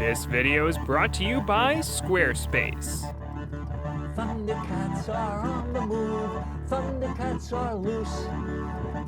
This video is brought to you by Squarespace. ThunderCats are on the move, ThunderCats are loose.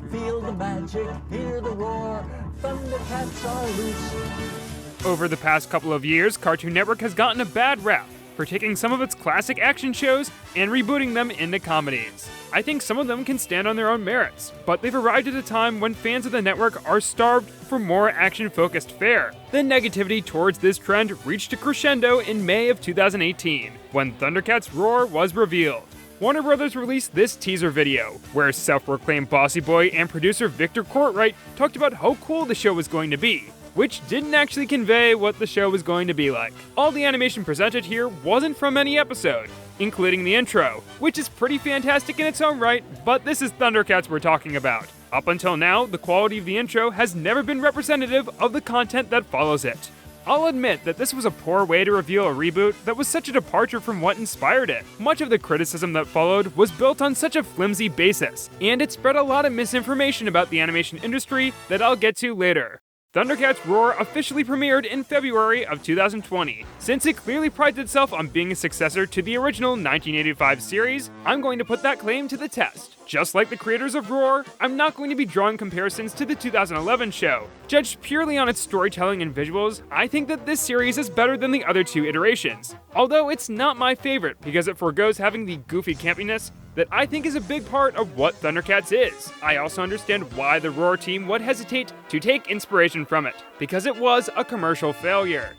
Feel the magic, hear the roar, ThunderCats are loose. Over the past couple of years, Cartoon Network has gotten a bad rap for taking some of its classic action shows and rebooting them into comedies. I think some of them can stand on their own merits, but they've arrived at a time when fans of the network are starved for more action-focused fare. The negativity towards this trend reached a crescendo in May of 2018, when ThunderCats Roar was revealed. Warner Bros. Released this teaser video, where self-proclaimed bossy boy and producer Victor Courtwright talked about how cool the show was going to be, which didn't actually convey what the show was going to be like. All the animation presented here wasn't from any episode, including the intro, which is pretty fantastic in its own right, but this is ThunderCats we're talking about. Up until now, the quality of the intro has never been representative of the content that follows it. I'll admit that this was a poor way to reveal a reboot that was such a departure from what inspired it. Much of the criticism that followed was built on such a flimsy basis, and it spread a lot of misinformation about the animation industry that I'll get to later. ThunderCats Roar officially premiered in February of 2020. Since it clearly prides itself on being a successor to the original 1985 series, I'm going to put that claim to the test. Just like the creators of Roar, I'm not going to be drawing comparisons to the 2011 show. Judged purely on its storytelling and visuals, I think that this series is better than the other two iterations. Although it's not my favorite because it forgoes having the goofy campiness that I think is a big part of what ThunderCats is. I also understand why the Roar team would hesitate to take inspiration from it, because it was a commercial failure.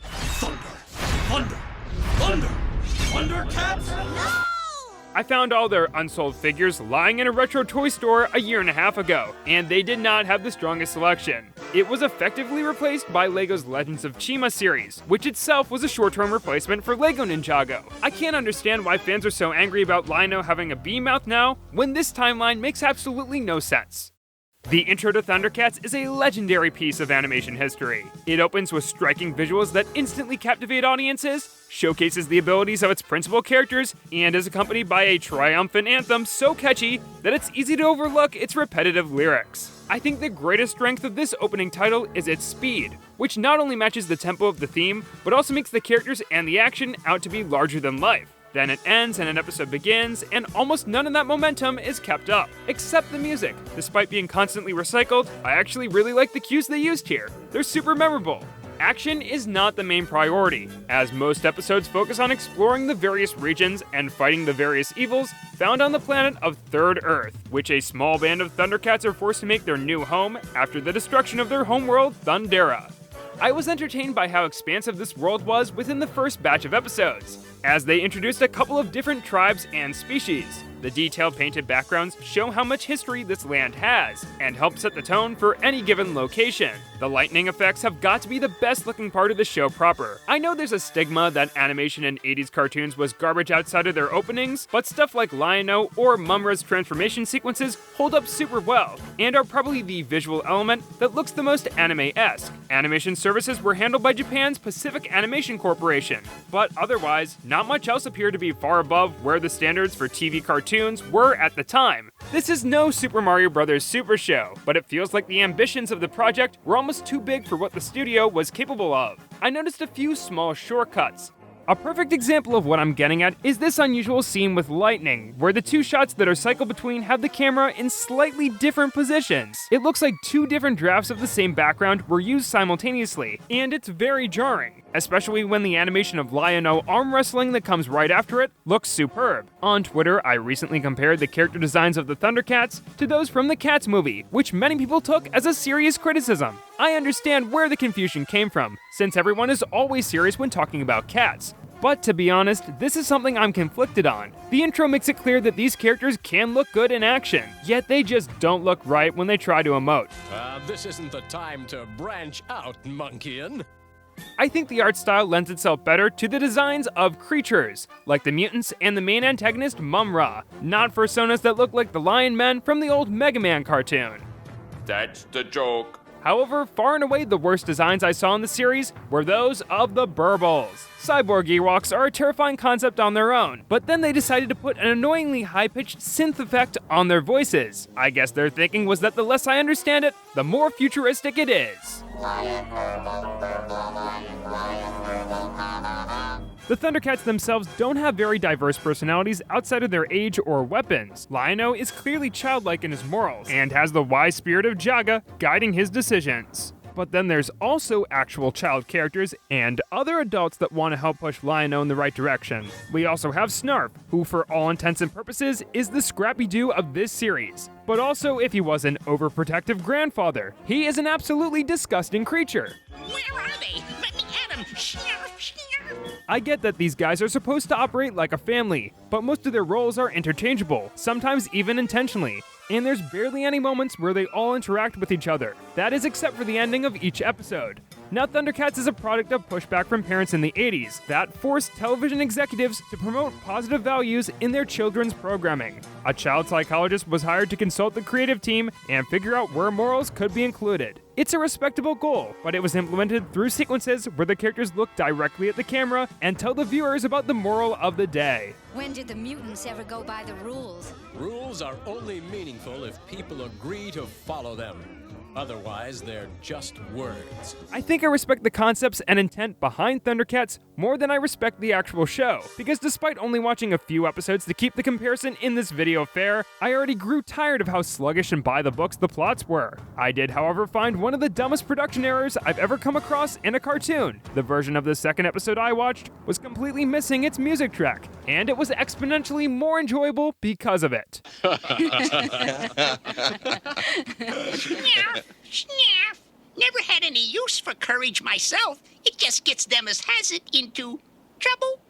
ThunderCats? No! I found all their unsold figures lying in a retro toy store a year and a half ago, and they did not have the strongest selection. It was effectively replaced by LEGO's Legends of Chima series, which itself was a short-term replacement for LEGO Ninjago. I can't understand why fans are so angry about Lino having a bee-mouth now, when this timeline makes absolutely no sense. The intro to ThunderCats is a legendary piece of animation history. It opens with striking visuals that instantly captivate audiences, showcases the abilities of its principal characters, and is accompanied by a triumphant anthem so catchy that it's easy to overlook its repetitive lyrics. I think the greatest strength of this opening title is its speed, which not only matches the tempo of the theme, but also makes the characters and the action out to be larger than life. Then it ends and an episode begins, and almost none of that momentum is kept up, except the music. Despite being constantly recycled, I actually really like the cues they used here. They're super memorable. Action is not the main priority, as most episodes focus on exploring the various regions and fighting the various evils found on the planet of Third Earth, which a small band of ThunderCats are forced to make their new home after the destruction of their homeworld, Thundera. I was entertained by how expansive this world was within the first batch of episodes, as they introduced a couple of different tribes and species. The detailed painted backgrounds show how much history this land has, and help set the tone for any given location. The lightning effects have got to be the best looking part of the show proper. I know there's a stigma that animation in 80s cartoons was garbage outside of their openings, but stuff like Lion-O or Mumra's transformation sequences hold up super well, and are probably the visual element that looks the most anime-esque. Animation services were handled by Japan's Pacific Animation Corporation, but otherwise, not much else appeared to be far above where the standards for TV cartoons were at the time. This is no Super Mario Bros. Super Show, but it feels like the ambitions of the project were almost too big for what the studio was capable of. I noticed a few small shortcuts. A perfect example of what I'm getting at is this unusual scene with lightning, where the two shots that are cycled between have the camera in slightly different positions. It looks like two different drafts of the same background were used simultaneously, and it's very jarring, especially when the animation of Lion-O arm wrestling that comes right after it looks superb. On Twitter, I recently compared the character designs of the ThunderCats to those from the Cats movie, which many people took as a serious criticism. I understand where the confusion came from, since everyone is always serious when talking about cats. But to be honest, this is something I'm conflicted on. The intro makes it clear that these characters can look good in action, yet they just don't look right when they try to emote. This isn't the time to branch out, monkeyin'. I think the art style lends itself better to the designs of creatures, like the mutants and the main antagonist Mumra, not personas that look like the Lion Men from the old Mega Man cartoon. That's the joke. However, far and away the worst designs I saw in the series were those of the Burbles. Cyborg Ewoks are a terrifying concept on their own, but then they decided to put an annoyingly high-pitched synth effect on their voices. I guess their thinking was that the less I understand it, the more futuristic it is. The Thundercats themselves don't have very diverse personalities outside of their age or weapons. Lion-O is clearly childlike in his morals, and has the wise spirit of Jaga guiding his decisions. But then there's also actual child characters and other adults that want to help push Lion-O in the right direction. We also have Snarf, who for all intents and purposes is the Scrappy-Doo of this series. But also, if he was an overprotective grandfather, he is an absolutely disgusting creature. Where are they? Let me at them! I get that these guys are supposed to operate like a family, but most of their roles are interchangeable, sometimes even intentionally. And there's barely any moments where they all interact with each other. That is except for the ending of each episode. Now, ThunderCats is a product of pushback from parents in the 80s that forced television executives to promote positive values in their children's programming. A child psychologist was hired to consult the creative team and figure out where morals could be included. It's a respectable goal, but it was implemented through sequences where the characters look directly at the camera and tell the viewers about the moral of the day. When did the mutants ever go by the rules? Rules are only meaningful if people agree to follow them. Otherwise, they're just words. I think I respect the concepts and intent behind ThunderCats more than I respect the actual show, because despite only watching a few episodes to keep the comparison in this video fair, I already grew tired of how sluggish and by the books the plots were. I did, however, find one of the dumbest production errors I've ever come across in a cartoon. The version of the second episode I watched was completely missing its music track, and it was exponentially more enjoyable because of it. Snaff! Never had any use for courage myself. It just gets them as has it into trouble.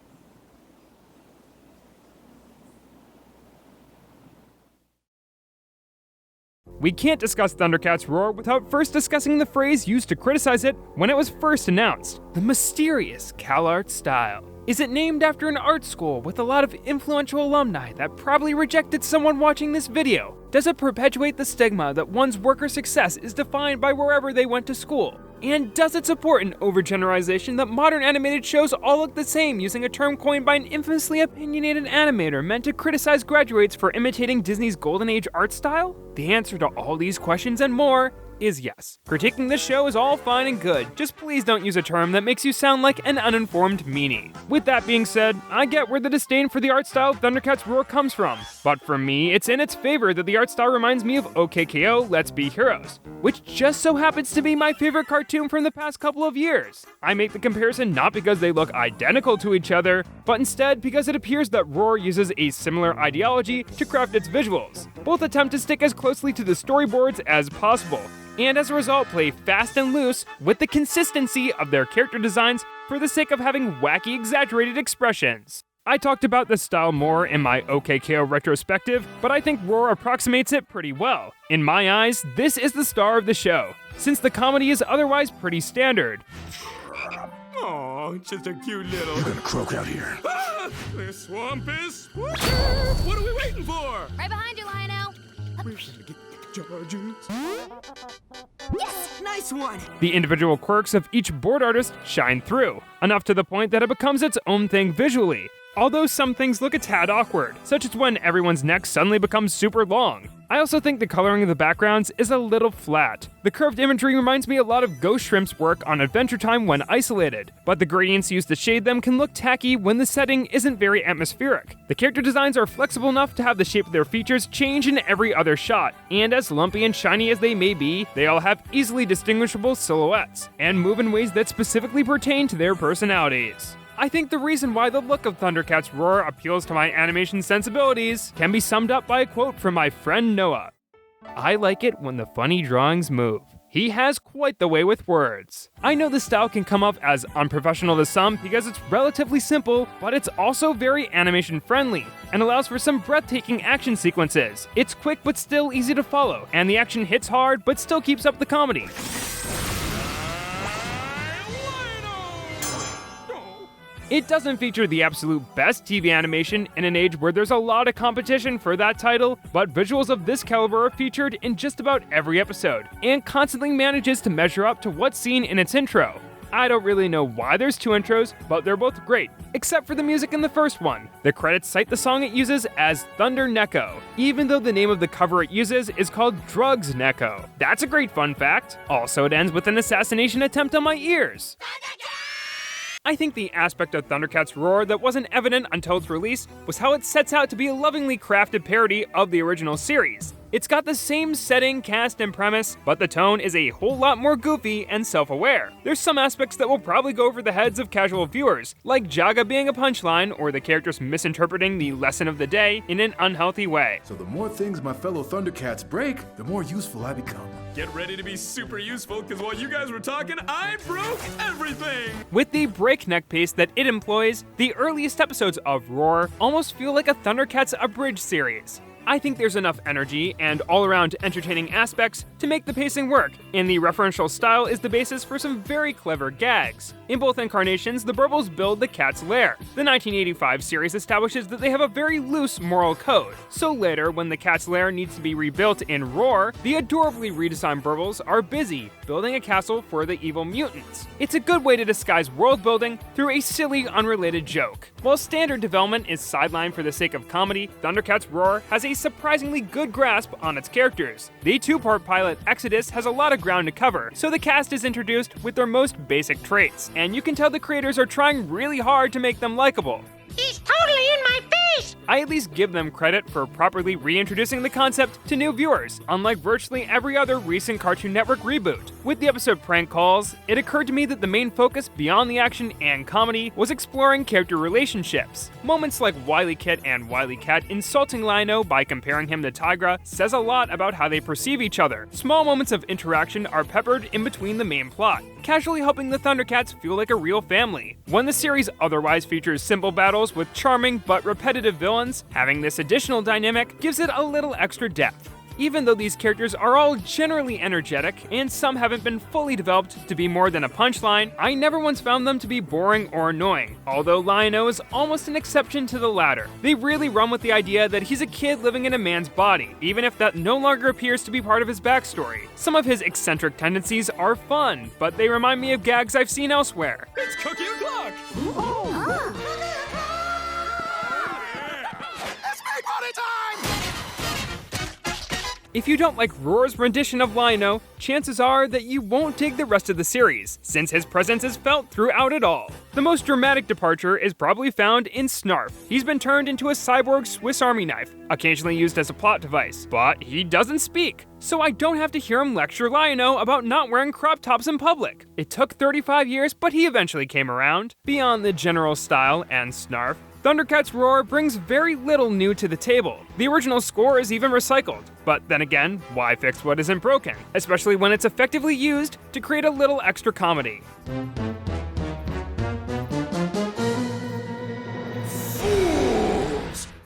We can't discuss ThunderCats Roar without first discussing the phrase used to criticize it when it was first announced: the mysterious CalArt style. Is it named after an art school with a lot of influential alumni that probably rejected someone watching this video? Does it perpetuate the stigma that one's work or success is defined by wherever they went to school? And does it support an overgeneralization that modern animated shows all look the same, using a term coined by an infamously opinionated animator meant to criticize graduates for imitating Disney's Golden Age art style? The answer to all these questions and more is yes. Critiquing this show is all fine and good, just please don't use a term that makes you sound like an uninformed meanie. With that being said, I get where the disdain for the art style of ThunderCats Roar comes from, but for me, it's in its favor that the art style reminds me of OKKO Let's Be Heroes, which just so happens to be my favorite cartoon from the past couple of years. I make the comparison not because they look identical to each other, but instead because it appears that Roar uses a similar ideology to craft its visuals. Both attempt to stick as closely to the storyboards as possible, and as a result play fast and loose with the consistency of their character designs for the sake of having wacky, exaggerated expressions. I talked about this style more in my OKKO retrospective, but I think Roar approximates it pretty well. In my eyes, this is the star of the show, since the comedy is otherwise pretty standard. Oh, just a cute little... We're gonna croak out here. Ah, this swamp is... What are we waiting for? Right behind you, Lion-O. We're gonna get the charges. Yes, nice one. The individual quirks of each board artist shine through, enough to the point that it becomes its own thing visually. Although some things look a tad awkward, such as when everyone's neck suddenly becomes super long. I also think the coloring of the backgrounds is a little flat. The curved imagery reminds me a lot of Ghost Shrimp's work on Adventure Time when isolated, but the gradients used to shade them can look tacky when the setting isn't very atmospheric. The character designs are flexible enough to have the shape of their features change in every other shot, and as lumpy and shiny as they may be, they all have easily distinguishable silhouettes, and move in ways that specifically pertain to their personalities. I think the reason why the look of ThunderCats Roar appeals to my animation sensibilities can be summed up by a quote from my friend Noah. "I like it when the funny drawings move." He has quite the way with words. I know the style can come off as unprofessional to some because it's relatively simple, but it's also very animation friendly and allows for some breathtaking action sequences. It's quick but still easy to follow, and the action hits hard but still keeps up the comedy. It doesn't feature the absolute best TV animation in an age where there's a lot of competition for that title, but visuals of this caliber are featured in just about every episode, and constantly manages to measure up to what's seen in its intro. I don't really know why there's two intros, but they're both great, except for the music in the first one. The credits cite the song it uses as Thunder Neko, even though the name of the cover it uses is called Drugs Neko. That's a great fun fact. Also, it ends with an assassination attempt on my ears. I think the aspect of ThunderCats Roar that wasn't evident until its release was how it sets out to be a lovingly crafted parody of the original series. It's got the same setting, cast, and premise, but the tone is a whole lot more goofy and self-aware. There's some aspects that will probably go over the heads of casual viewers, like Jaga being a punchline or the characters misinterpreting the lesson of the day in an unhealthy way. So the more things my fellow Thundercats break, the more useful I become. Get ready to be super useful, because while you guys were talking, I broke everything! With the breakneck pace that it employs, the earliest episodes of Roar almost feel like a ThunderCats Abridged series. I think there's enough energy and all-around entertaining aspects to make the pacing work, and the referential style is the basis for some very clever gags. In both incarnations, the Burbles build the cat's lair. The 1985 series establishes that they have a very loose moral code, so later, when the cat's lair needs to be rebuilt in Roar, the adorably redesigned Burbles are busy building a castle for the evil mutants. It's a good way to disguise world building through a silly, unrelated joke. While standard development is sidelined for the sake of comedy, ThunderCats Roar has a surprisingly good grasp on its characters. The two-part pilot Exodus has a lot of ground to cover, so the cast is introduced with their most basic traits, and you can tell the creators are trying really hard to make them likable. He's totally in my face! I at least give them credit for properly reintroducing the concept to new viewers, unlike virtually every other recent Cartoon Network reboot. With the episode Prank Calls, it occurred to me that the main focus beyond the action and comedy was exploring character relationships. Moments like Wily Kit and Wily Cat insulting Lion-O by comparing him to Tigra says a lot about how they perceive each other. Small moments of interaction are peppered in between the main plot, casually helping the Thundercats feel like a real family. When the series otherwise features simple battles with charming but repetitive villains, having this additional dynamic gives it a little extra depth. Even though these characters are all generally energetic, and some haven't been fully developed to be more than a punchline, I never once found them to be boring or annoying, although Lion-O is almost an exception to the latter. They really run with the idea that he's a kid living in a man's body, even if that no longer appears to be part of his backstory. Some of his eccentric tendencies are fun, but they remind me of gags I've seen elsewhere. It's Cookie O'Clock! It's Big Party time! If you don't like Roar's rendition of Lion-O, chances are that you won't dig the rest of the series, since his presence is felt throughout it all. The most dramatic departure is probably found in Snarf. He's been turned into a cyborg Swiss Army knife, occasionally used as a plot device, but he doesn't speak, so I don't have to hear him lecture Lion-O about not wearing crop tops in public. It took 35 years, but he eventually came around. Beyond the general style and Snarf, ThunderCats Roar brings very little new to the table. The original score is even recycled, but then again, why fix what isn't broken? Especially when it's effectively used to create a little extra comedy.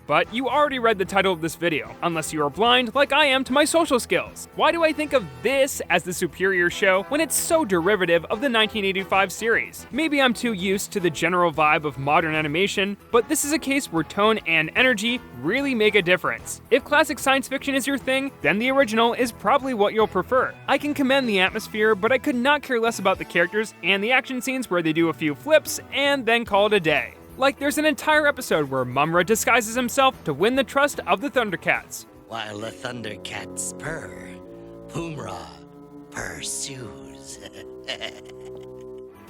But you already read the title of this video, unless you are blind like I am to my social skills. Why do I think of this as the superior show when it's so derivative of the 1985 series? Maybe I'm too used to the general vibe of modern animation, but this is a case where tone and energy really make a difference. If classic science fiction is your thing, then the original is probably what you'll prefer. I can commend the atmosphere, but I could not care less about the characters and the action scenes where they do a few flips and then call it a day. Like there's an entire episode where Mumra disguises himself to win the trust of the Thundercats. While the Thundercats purr, Poomra pursues.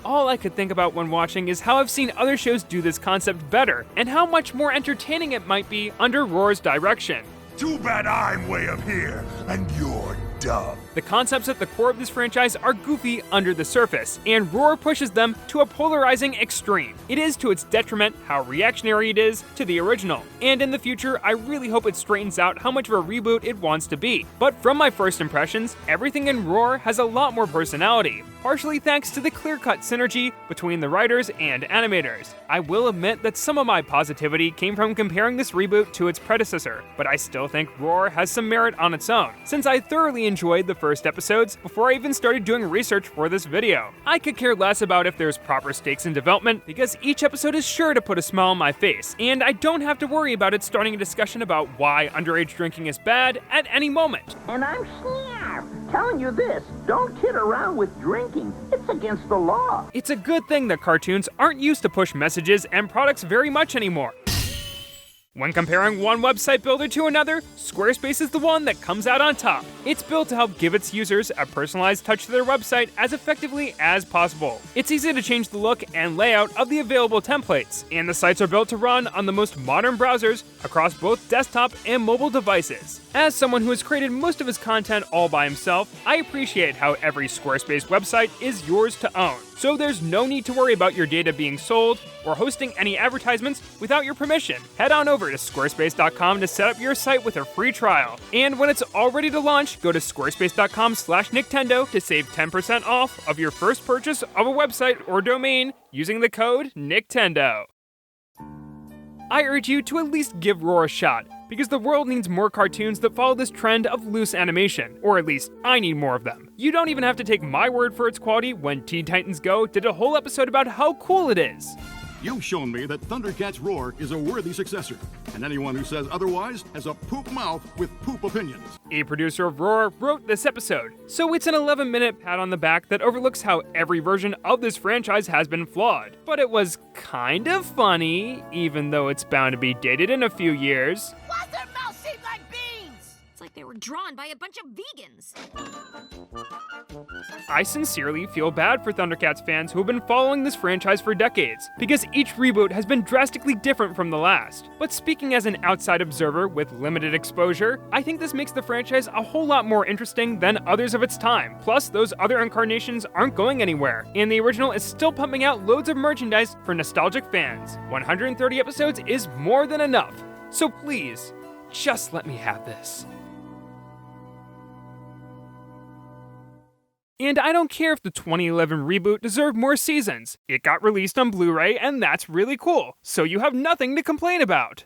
All I could think about when watching is how I've seen other shows do this concept better, and how much more entertaining it might be under Roar's direction. Too bad I'm way up here, and you're dumb. The concepts at the core of this franchise are goofy under the surface, and Roar pushes them to a polarizing extreme. It is to its detriment how reactionary it is to the original, and in the future, I really hope it straightens out how much of a reboot it wants to be. But from my first impressions, everything in Roar has a lot more personality, partially thanks to the clear-cut synergy between the writers and animators. I will admit that some of my positivity came from comparing this reboot to its predecessor, but I still think Roar has some merit on its own, since I thoroughly enjoyed the first episodes before I even started doing research for this video. I could care less about if there's proper stakes in development, because each episode is sure to put a smile on my face, and I don't have to worry about it starting a discussion about why underage drinking is bad at any moment. And I'm here telling you this, don't kid around with drinking. It's against the law. It's a good thing that cartoons aren't used to push messages and products very much anymore. When comparing one website builder to another, Squarespace is the one that comes out on top. It's built to help give its users a personalized touch to their website as effectively as possible. It's easy to change the look and layout of the available templates, and the sites are built to run on the most modern browsers across both desktop and mobile devices. As someone who has created most of his content all by himself, I appreciate how every Squarespace website is yours to own. So there's no need to worry about your data being sold or hosting any advertisements without your permission. Head on over to squarespace.com to set up your site with a free trial. And when it's all ready to launch, go to squarespace.com/Nintendo to save 10% off of your first purchase of a website or domain using the code Nintendo. I urge you to at least give Roar a shot, because the world needs more cartoons that follow this trend of loose animation, or at least I need more of them. You don't even have to take my word for its quality when Teen Titans Go did a whole episode about how cool it is. You've shown me that ThunderCats Roar is a worthy successor, and anyone who says otherwise has a poop mouth with poop opinions. A producer of Roar wrote this episode, so it's an 11-minute pat on the back that overlooks how every version of this franchise has been flawed. But it was kind of funny, even though it's bound to be dated in a few years. Why's their mouth shaped like beans? It's like they were drawn by a bunch of vegans. I sincerely feel bad for ThunderCats fans who have been following this franchise for decades, because each reboot has been drastically different from the last. But speaking as an outside observer with limited exposure, I think this makes the franchise a whole lot more interesting than others of its time. Plus, those other incarnations aren't going anywhere, and the original is still pumping out loads of merchandise for nostalgic fans. 130 episodes is more than enough, so please, just let me have this. And I don't care if the 2011 reboot deserved more seasons. It got released on Blu-ray, and that's really cool, so you have nothing to complain about.